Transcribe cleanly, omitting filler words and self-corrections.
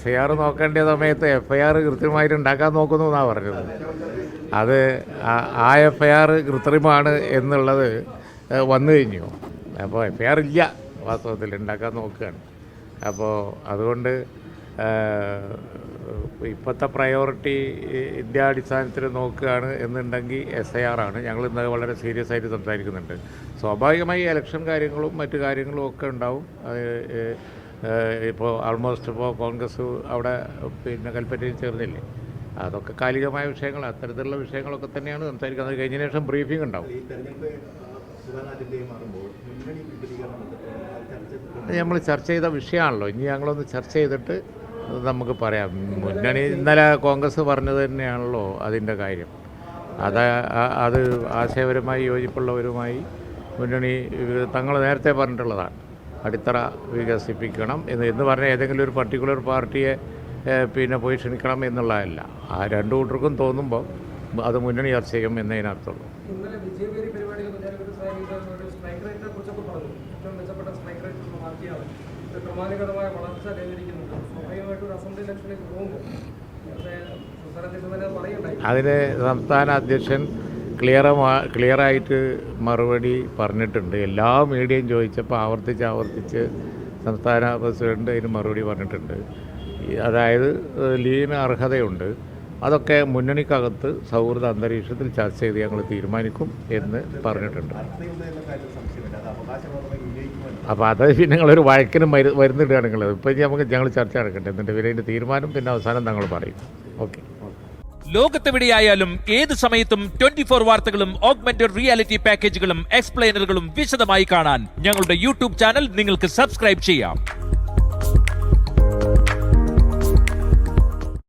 SIR നോക്കേണ്ട സമയത്ത് FIR കൃത്യമായിട്ട് ഉണ്ടാക്കാൻ നോക്കുന്നു എന്നാണ് പറഞ്ഞത്. അത് ആ FIR കൃത്രിമമാണ് എന്നുള്ളത് വന്നു കഴിഞ്ഞു. അപ്പോൾ FIR ഇല്ല, വാസ്തവത്തിൽ ഉണ്ടാക്കാൻ നോക്കുകയാണ്. അപ്പോൾ അതുകൊണ്ട് ഇപ്പോഴത്തെ പ്രയോറിറ്റി ഇന്ത്യ അടിസ്ഥാനത്തിൽ നോക്കുകയാണ് എന്നുണ്ടെങ്കിൽ SIR ആണ്. ഞങ്ങൾ ഇന്ന് വളരെ സീരിയസ് ആയിട്ട് സംസാരിക്കുന്നുണ്ട്. സ്വാഭാവികമായി ഇലക്ഷൻ കാര്യങ്ങളും മറ്റു കാര്യങ്ങളും ഒക്കെ ഉണ്ടാവും. ഇപ്പോൾ ആൾമോസ്റ്റ് ഇപ്പോൾ കോൺഗ്രസ് അവിടെ കൽപ്പറ്റയിൽ ചേർന്നില്ലേ, അതൊക്കെ കാലികമായ വിഷയങ്ങൾ, അത്തരത്തിലുള്ള വിഷയങ്ങളൊക്കെ തന്നെയാണ് സംസാരിക്കുന്നത്. അത് കഴിഞ്ഞ ശേഷം ബ്രീഫിംഗ് ഉണ്ടാവും. നമ്മൾ ചർച്ച ചെയ്ത വിഷയമാണല്ലോ. ഇനി ഞങ്ങളൊന്ന് ചർച്ച ചെയ്തിട്ട് നമുക്ക് പറയാം. മുന്നണി ഇന്നലെ കോൺഗ്രസ് പറഞ്ഞത് തന്നെയാണല്ലോ അതിൻ്റെ കാര്യം. അത് ആശയപരമായി യോജിപ്പുള്ളവരുമായി മുന്നണി തങ്ങൾ നേരത്തെ പറഞ്ഞിട്ടുള്ളതാണ്. അടിത്തറ വികസിപ്പിക്കണം എന്ന് പറഞ്ഞാൽ ഏതെങ്കിലും ഒരു പർട്ടിക്കുലർ പാർട്ടിയെ പോയി ക്ഷണിക്കണം എന്നുള്ളതല്ല. ആ രണ്ടു കൂട്ടർക്കും തോന്നുമ്പോൾ അത് മുന്നണി ചർച്ച ചെയ്യും എന്നതിനർത്ഥമുള്ളൂ. അതിന് സംസ്ഥാന അധ്യക്ഷൻ ക്ലിയറായിട്ട് മറുപടി പറഞ്ഞിട്ടുണ്ട്. എല്ലാ മീഡിയയും ചോദിച്ചപ്പോൾ ആവർത്തിച്ച് സംസ്ഥാന പ്രസിഡന്റ് അതിന് മറുപടി പറഞ്ഞിട്ടുണ്ട്. അതായത് ലീഗിന് അർഹതയുണ്ട്, അതൊക്കെ മുന്നണിക്കകത്ത് സൗഹൃദ അന്തരീക്ഷത്തിൽ ചർച്ച ചെയ്ത് ഞങ്ങൾ തീരുമാനിക്കും എന്ന് പറഞ്ഞിട്ടുണ്ട്. അപ്പോൾ അത് ഞങ്ങളൊരു വഴക്കിനും വരുന്നിടുകയാണ് നിങ്ങളത്. ഇപ്പം ഞങ്ങൾ ചർച്ച നടക്കട്ടെ, എന്നിട്ട് ഇതിൻ്റെ തീരുമാനം അവസാനം ഞങ്ങൾ പറയും. ഓക്കെ. ലോകത്തെവിടെയായാലും ഏത് സമയത്തും 24 വാർത്തകളും ഓഗ്മെന്റഡ് റിയാലിറ്റി പാക്കേജുകളും എക്സ്പ്ലെയിനറുകളും വിശദമായി കാണാൻ ഞങ്ങളുടെ യൂട്യൂബ് ചാനൽ നിങ്ങൾക്ക് സബ്സ്ക്രൈബ് ചെയ്യാം.